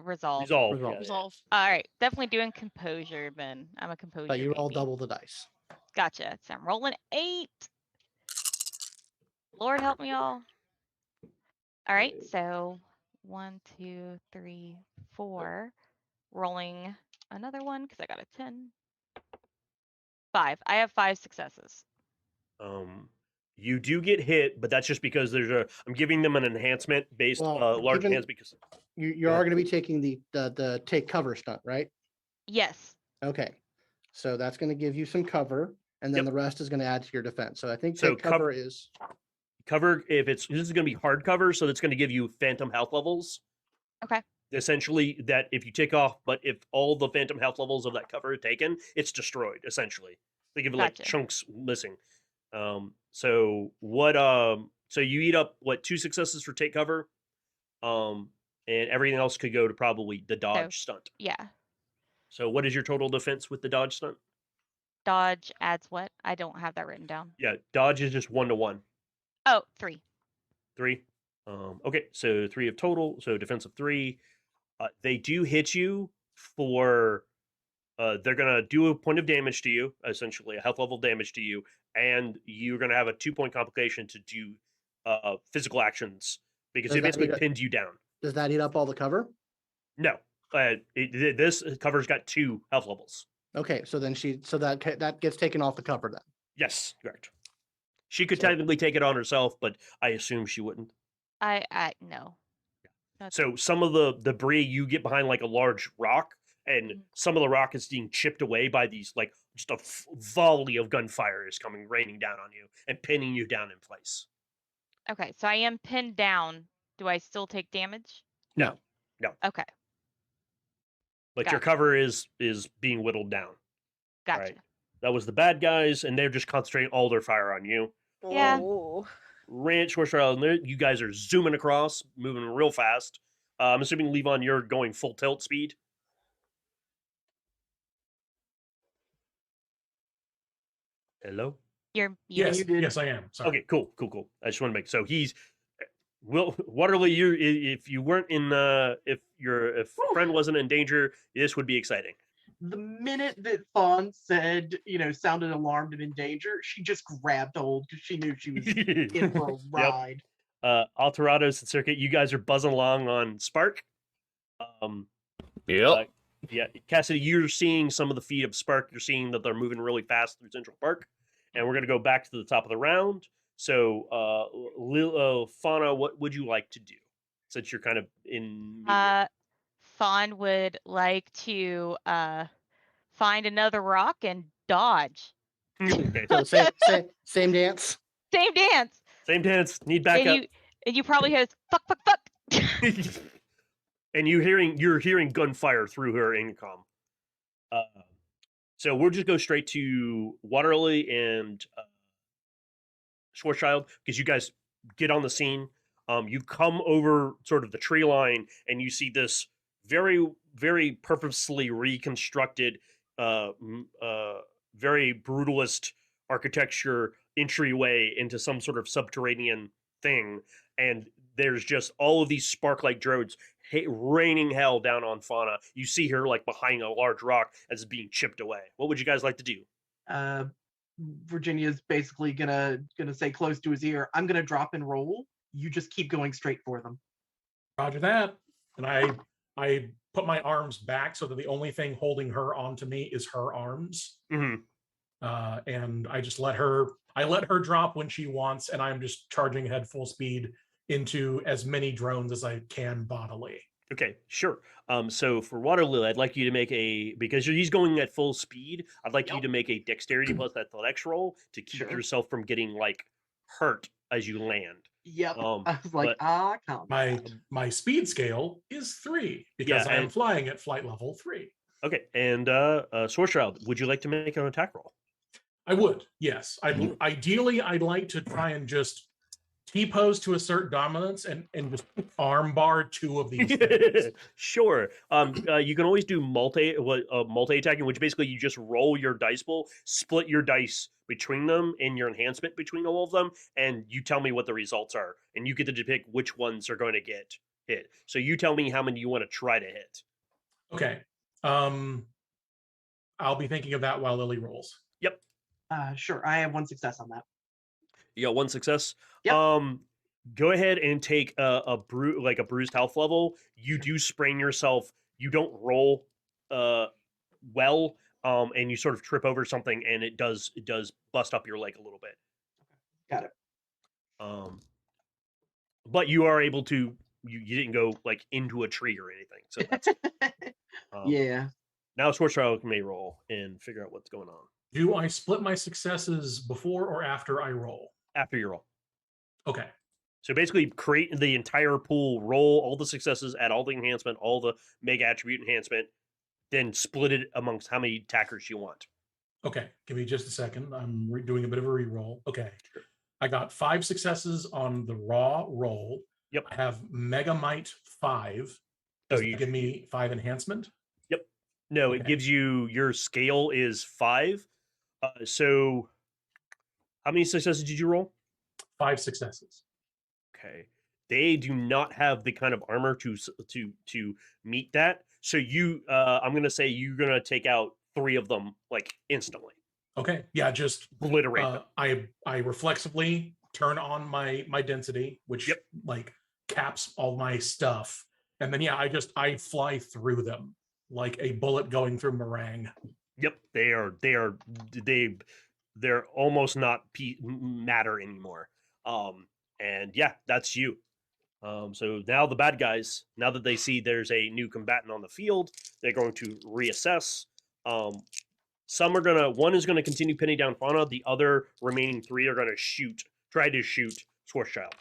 Resolve. Resolve. All right, definitely doing composure, Ben. I'm a composure. But you all baby. double the dice. Gotcha. So I'm rolling 8. Lord help me all. All right, so 1, 2, 3, 4. Rolling another one because I got a 10. 5. I have 5 successes. You do get hit, but that's just because I'm giving them an enhancement based large enhancement because you are going to be taking the take cover stunt, right? Yes. Okay, so that's going to give you some cover, and then the rest is going to add to your defense. So I think take cover is cover. This is going to be hard cover, so that's going to give you phantom health levels. Okay. Essentially, that if you take off, but if all the phantom health levels of that cover are taken, it's destroyed. Essentially, they give it like chunks missing. So what? So you eat up 2 successes for take cover, and everything else could go to probably the dodge stunt. Yeah. So what is your total defense with the dodge stunt? dodge adds what? I don't have that written down. Yeah, dodge is just 1-to-1. Oh, 3. 3. Okay, so 3 of total. So defensive 3. They do hit you for. They're gonna do a point of damage to you, essentially a health level damage to you, and you're gonna have a 2-point complication to do physical actions because Does it that basically eat up- pinned you down. Does that eat up all the cover? No, this cover's got 2 health levels. Okay, so then that gets taken off the cover then. Yes, correct. She could So- technically take it on herself, but I assume she wouldn't. I no. That's- So some of the debris you get behind like a large rock, and Mhm. some of the rock is being chipped away by these like just a volley of gunfire is coming raining down on you and pinning you down in place. Okay, so I am pinned down. Do I still take damage? No. Okay, But your Gotcha. cover is being whittled down. gotcha. Right. That was the bad guys, and they're just concentrating all their fire on you. Yeah. Oh. Rant, Schwarzschild, you guys are zooming across, moving real fast. I'm assuming, Levon, you're going full tilt speed. Hello? You're Yes, muted. yes, I am. Sorry. Okay, cool. I just want to make so he's Waterlily. You, if you weren't in, if your friend wasn't in danger, this would be exciting. The minute that Fawn said, sounded alarmed and in danger, she just grabbed hold because she knew she was in for a ride. Aterrados and Circuit, you guys are buzzing along on Spark. Yep. Yeah, Cassidy, you're seeing some of the feet of Spark. You're seeing that they're moving really fast through Central Park. And we're going to go back to the top of the round. So, Fauna, what would you like to do? Since you're kind of in... Fawn would like to find another rock and dodge. Okay. So same dance. Same dance. Same dance. Need backup. And you probably hear this, fuck. And you're hearing gunfire through her intercom. So we'll just go straight to Waterlily and Schwarzschild because you guys get on the scene. You come over sort of the tree line and you see this very, very purposely reconstructed, very brutalist architecture entryway into some sort of subterranean thing. And there's just all of these spark-like drones raining hell down on Fauna. You see her like behind a large rock as it's being chipped away. What would you guys like to do? Virginia's basically gonna say close to his ear, I'm gonna drop and roll. You just keep going straight for them. Roger that. And I put my arms back so that the only thing holding her onto me is her arms. Mm-hmm. And I just let her drop when she wants, and I'm just charging ahead full speed into as many drones as I can bodily. Okay, sure. So for Waterlily, I'd like you to make because he's going at full speed. I'd like you to make a dexterity plus athletics roll to keep yourself from getting like hurt as you land. Yep. I was like, come on. My speed scale is 3 because I am flying at flight level 3. Okay, and Schwarzschild, would you like to make an attack roll? I would, yes. Ideally, I'd like to try and just T-pose to assert dominance and just armbar 2 of these things. Sure. You can always do multi-attacking, which basically you just roll your dice pool, split your dice between them and your enhancement between all of them, and you tell me what the results are, and you get to depict which ones are going to get hit. So you tell me how many you want to try to hit. Okay. I'll be thinking of that while Lily rolls. Yep. Sure. I have 1 success on that. You got 1 success. Yep. Go ahead and take a bruised health level. You do sprain yourself. You don't roll well, and you sort of trip over something, and it does bust up your leg a little bit. Got it. But you are able to. You didn't go like into a tree or anything. So that's, yeah. Now Schwarzschild may roll and figure out what's going on. Do I split my successes before or after I roll? After you roll. Okay. So basically create the entire pool, roll all the successes, add all the enhancement, all the mega attribute enhancement, then split it amongst how many attackers you want. Okay, give me just a second. I'm doing a bit of a re-roll. Okay. I got 5 successes on the raw roll. Yep. I have Mega Might 5. Does that give me 5 enhancement? Yep. No, Okay. it gives you, your scale is 5. So, how many successes did you roll? 5 successes. Okay, they do not have the kind of armor to meet that. So I'm gonna say you're gonna take out 3 of them like instantly. Okay, yeah, just Obliterate them. I reflexively turn on my density, which like caps all my stuff, and then I fly through them like a bullet going through meringue. Yep, they're almost not matter anymore. And yeah, that's you. So now the bad guys, now that they see there's a new combatant on the field, they're going to reassess. One is gonna continue pinning down Fauna. The other remaining 3 are gonna try to shoot Schwarzschild.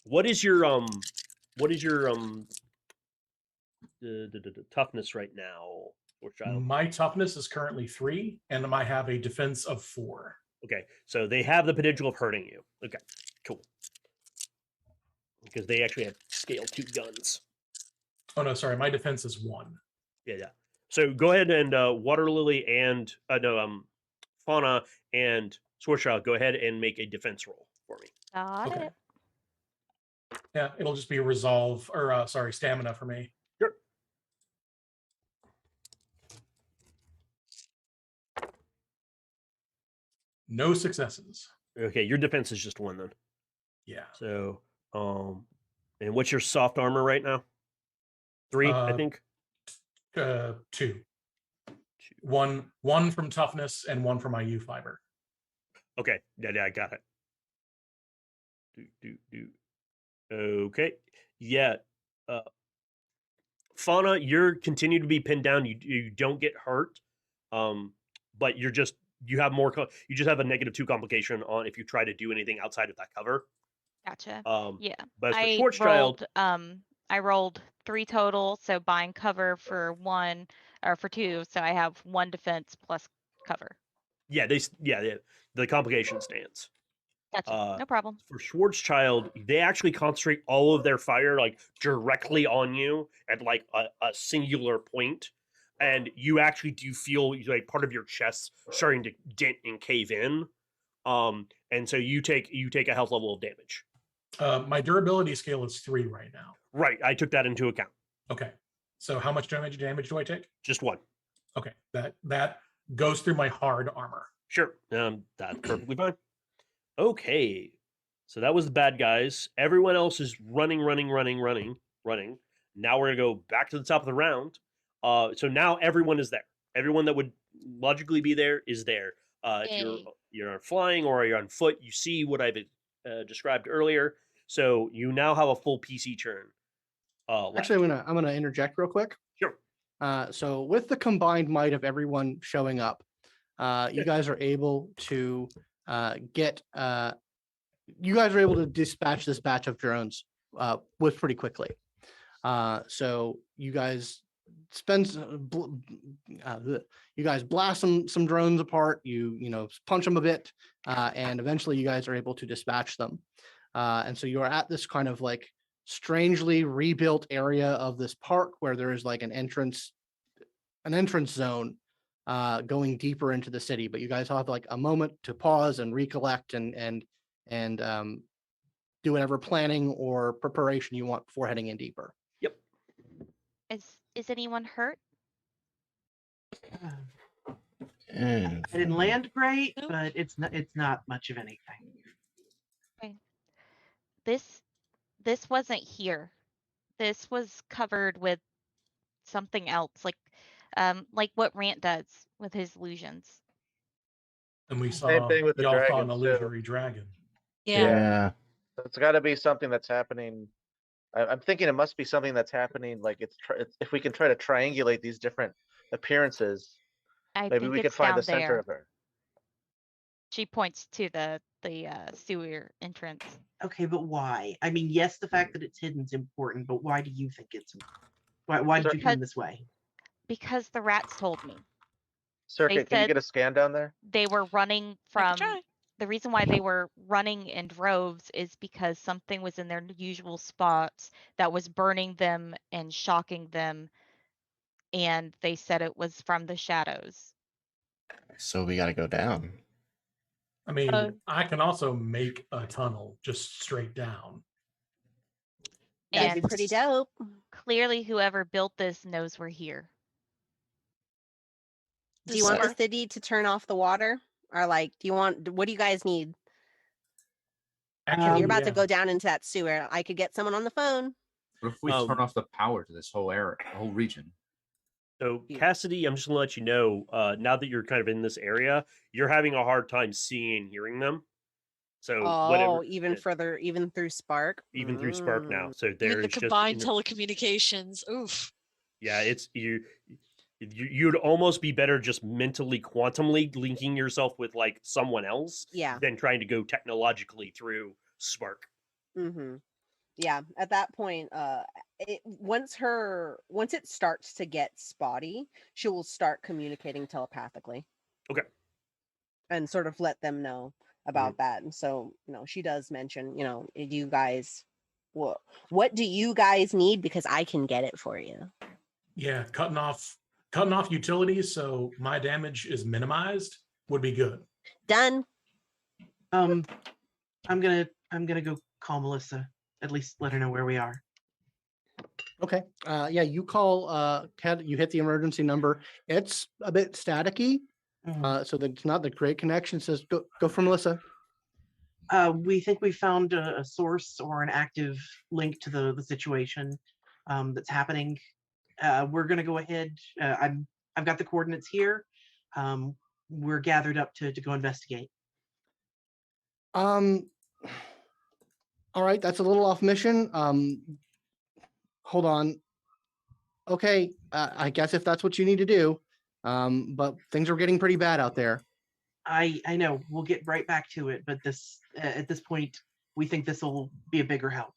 What is your toughness right now, Schwarzschild? My toughness is currently 3, and I have a defense of 4. Okay, so they have the potential of hurting you. Okay, cool. Because they actually have scale 2 guns. Oh no, sorry, my defense is 1. Yeah. So go ahead and Waterlily and Fauna and Schwarzschild, go ahead and make a defense roll for me. Got it. Yeah, it'll just be a resolve or stamina for me. Sure. No successes. Okay, your defense is just 1 then. Yeah. So, and what's your soft armor right now? 3, I think. 2. 1 from toughness and 1 from my U fiber. Okay, yeah, I got it. Okay, yeah. Fauna, you're continue to be pinned down. You don't get hurt, but you just have a -2 complication on if you try to do anything outside of that cover. Gotcha. Yeah. But as for Schwarzschild, I rolled 3 total, so buying cover for 1 or for 2, so I have 1 defense plus cover. Yeah, the complication stands. Gotcha. No problem. For Schwarzschild, they actually concentrate all of their fire like directly on you at like a singular point, and you actually do feel like part of your chest starting to dent and cave in. And so you take a health level of damage. My durability scale is 3 right now. Right, I took that into account. Okay, so how much damage do I take? Just 1. Okay, that goes through my hard armor. Sure, that's perfectly fine. Okay, so that was the bad guys. Everyone else is running. Now we're gonna go back to the top of the round. So now everyone is there. Everyone that would logically be there is there. If you're flying or you're on foot, you see what I've described earlier. So you now have a full PC turn. Actually, I'm gonna interject real quick. Sure. So with the combined might of everyone showing up, you guys are able to dispatch this batch of drones with pretty quickly. So you guys blast some drones apart. You punch them a bit, and eventually you guys are able to dispatch them. And so you are at this kind of like strangely rebuilt area of this park where there is like an entrance zone going deeper into the city, but you guys have like a moment to pause and recollect and do whatever planning or preparation you want before heading in deeper. Yep. Is anyone hurt? I didn't land great, but it's not much of anything. Okay. This wasn't here. This was covered with something else, like what Rant does with his illusions. And we saw Same thing with the y'all saw an dragons, too. illusory dragon. Yeah. It's got to be something that's happening. I'm thinking it must be something that's happening. Like it's if we can try to triangulate these different appearances, maybe we could find the center of her. She points to the sewer entrance. Okay, but why? I mean, yes, the fact that it's hidden is important, but why do you think it's important? Why did you come this way? Because the rats told me. Circuit, can you get a scan down there? They were running from. The reason why they were running in droves is because something was in their usual spots that was burning them and shocking them, and they said it was from the shadows. So we got to go down. I mean, I can also make a tunnel just straight down. That'd be And pretty dope. clearly, whoever built this knows we're here. Do you want the city to turn off the water? Or like, what do you guys need? Actually, You're about to go down into that sewer. I could get someone on the phone. What if we turn off the power to this whole area, the whole region? So Cassidy, I'm just gonna let you know, now that you're kind of in this area, you're having a hard time seeing and hearing them. So whatever, even further, even through Spark. even through Spark now. So Even there's the just combined telecommunications. Oof. yeah, it's you'd almost be better just mentally quantumly linking yourself with like someone else than trying to go technologically through Spark. Mm-hmm. Yeah, at that point, once it starts to get spotty, she will start communicating telepathically. Okay. And sort of let them know about that. And so, she does mention, you guys, what do you guys need? Because I can get it for you. Yeah, cutting off utilities so my damage is minimized would be good. Done. I'm gonna go call Melissa. At least let her know where we are. Okay. Yeah, you call you hit the emergency number. It's a bit staticky. So it's not the great connection. It says go for Melissa. We think we found a source or an active link to the situation that's happening. We're gonna go ahead. I've got the coordinates here. We're gathered up to go investigate. All right, that's a little off mission. Hold on. Okay, I guess if that's what you need to do. But things are getting pretty bad out there. I know. We'll get right back to it, but at this point, we think this will be a bigger help.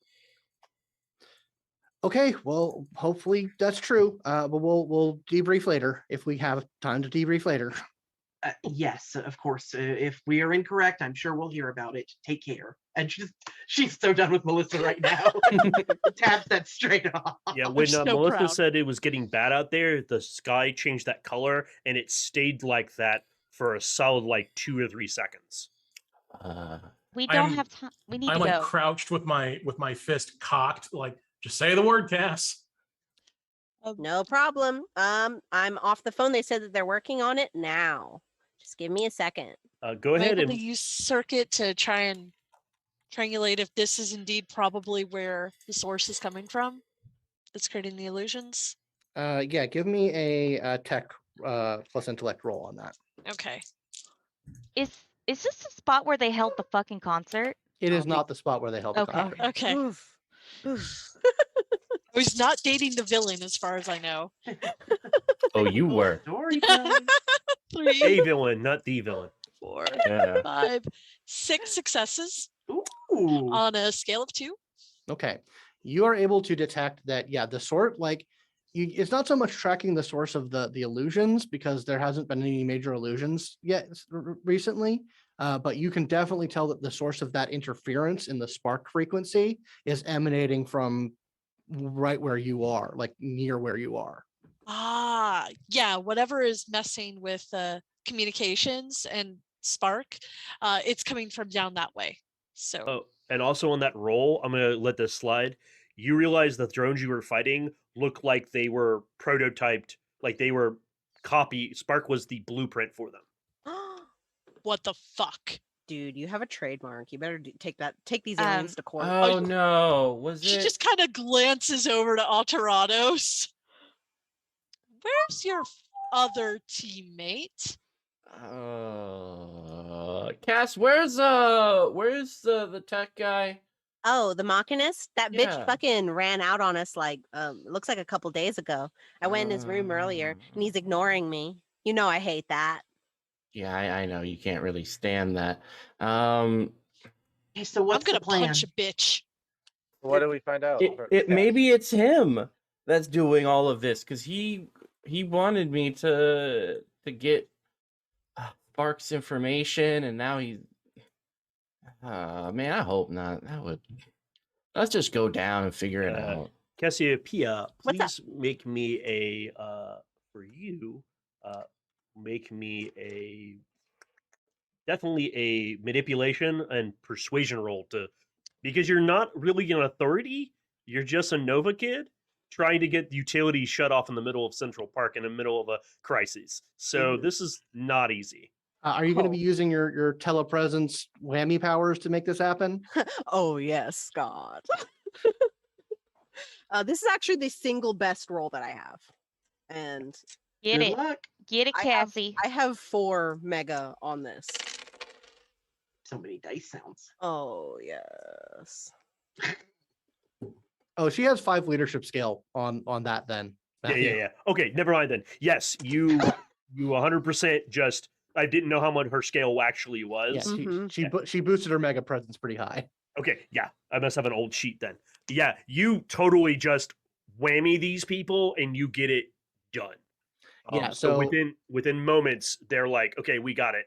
Okay, well, hopefully that's true. But we'll debrief later if we have time to debrief later. Yes, of course. If we are incorrect, I'm sure we'll hear about it. Take care. And she's so done with Melissa right now. Taps that straight off. Yeah, when Melissa said it was getting bad out there, the sky changed that color, and it stayed like that for a solid 2 or 3 seconds. We don't have time. We need to go. I'm crouched with my fist cocked, like, just say the word, Cass. No problem. I'm off the phone. They said that they're working on it now. Just give me a second. Go ahead and use circuit to try and triangulate if this is indeed probably where the source is coming from that's creating the illusions. Yeah, give me a tech plus intellect roll on that. Okay. Is this the spot where they held the fucking concert? It is not the spot where they held the concert. Okay. I was not dating the villain as far as I know. Oh, you were. A villain, not the villain. 4, 5, 6 successes. Ooh. On a scale of 2. Okay. You are able to detect that, the sort, it's not so much tracking the source of the illusions because there hasn't been any major illusions yet recently. But you can definitely tell that the source of that interference in the spark frequency is emanating from right where you are, near where you are. Yeah, whatever is messing with communications and spark, it's coming from down that way. So and also on that roll, I'm gonna let this slide. You realize the drones you were fighting look like they were prototyped, like they were Spark was the blueprint for them. What the fuck? Dude, you have a trademark. You better take these aliens to court. Oh no, She just kind of glances over to Aterrados. Where's your other teammate? Cass, where's the tech guy? Oh, the Machinist? That bitch fucking ran out on us looks like a couple days ago. I went in his room earlier and he's ignoring me. You know I hate that. Yeah, I know you can't really stand that. Hey, so what's I'm gonna the plan? punch a bitch. What do we find out? Maybe it's him that's doing all of this because he wanted me to get Spark's information, and now he's. Man, I hope not. Let's just go down and figure it out. Cassiopeia, What's please make me a for you make me definitely a manipulation and persuasion roll because you're not really an authority. You're just a Nova kid trying to get utilities shut off in the middle of Central Park in the middle of a crisis. So this is not easy. Are you going to be using your telepresence whammy powers to make this happen? Oh yes, Scott. This is actually the single best roll that I have, and Get Good it. luck. Get it, Cassie. I have 4 mega on this. So many dice sounds. Oh yes. Oh, she has 5 leadership scale on that then. Yeah. Okay, never mind then. Yes, you 100% just. I didn't know how much her scale actually was. Yeah, she boosted her mega presence pretty high. Okay, yeah, I must have an old sheet then. Yeah, you totally just whammy these people and you get it done. Yeah, so within moments they're like, okay, we got it.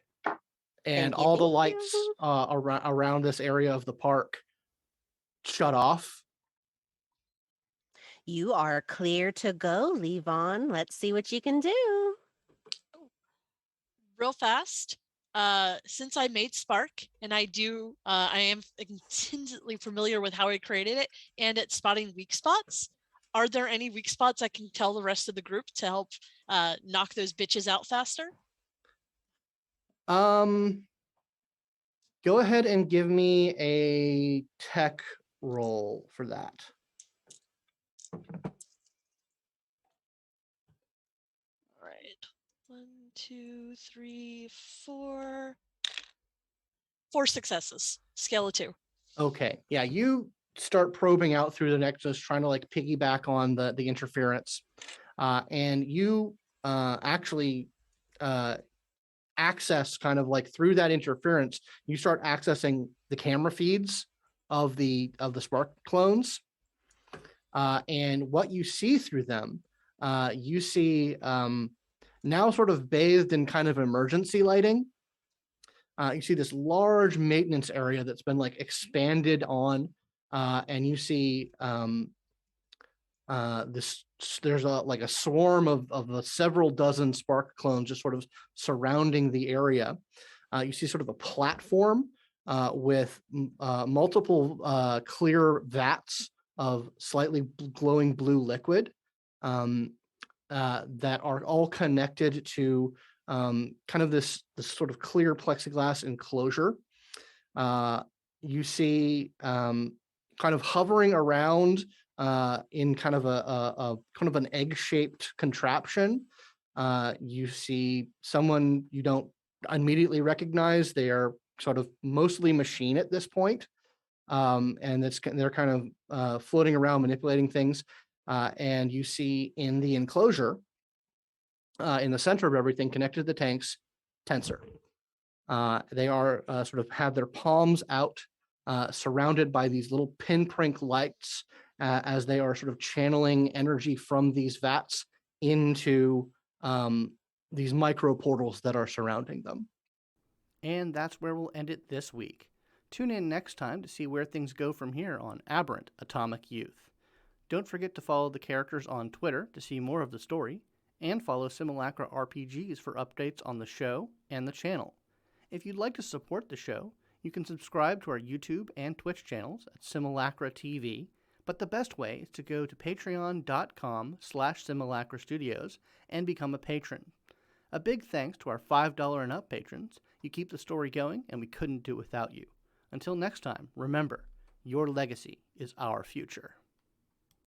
And all the lights around this area of the park shut off. You are clear to go, Levon. Let's see what you can do. Real fast. Since I made Spark and I am intimately familiar with how I created it and at spotting weak spots. Are there any weak spots I can tell the rest of the group to help knock those bitches out faster? Go ahead and give me a tech roll for that. All right. 1, 2, 3, 4. 4 successes. Scale of 2. Okay. Yeah, you start probing out through the nexus, trying to like piggyback on the interference. And you actually access kind of like through that interference, you start accessing the camera feeds of the Spark clones. And what you see through them, you see now sort of bathed in kind of emergency lighting. You see this large maintenance area that's been like expanded on, and you see there's a swarm of several dozen Spark clones just sort of surrounding the area. You see sort of a platform with multiple clear vats of slightly glowing blue liquid that are all connected to kind of this sort of clear plexiglass enclosure. You see kind of hovering around in kind of a kind of an egg-shaped contraption. You see someone you don't immediately recognize. They are sort of mostly machine at this point. And they're kind of floating around, manipulating things. And you see in the enclosure, in the center of everything, connected to the tanks, Tensor. They are sort of have their palms out, surrounded by these little pinprick lights as they are sort of channeling energy from these vats into these micro portals that are surrounding them. And that's where we'll end it this week. Tune in next time to see where things go from here on Aberrant Atomic Youth. Don't forget to follow the characters on Twitter to see more of the story, and follow Simulacra RPGs for updates on the show and the channel. If you'd like to support the show, you can subscribe to our YouTube and Twitch channels at Simulacra TV, but the best way is to go to patreon.com/Simulacra Studios and become a patron. A big thanks to our $5 and up patrons. You keep the story going, and we couldn't do it without you. Until next time, remember, your legacy is our future.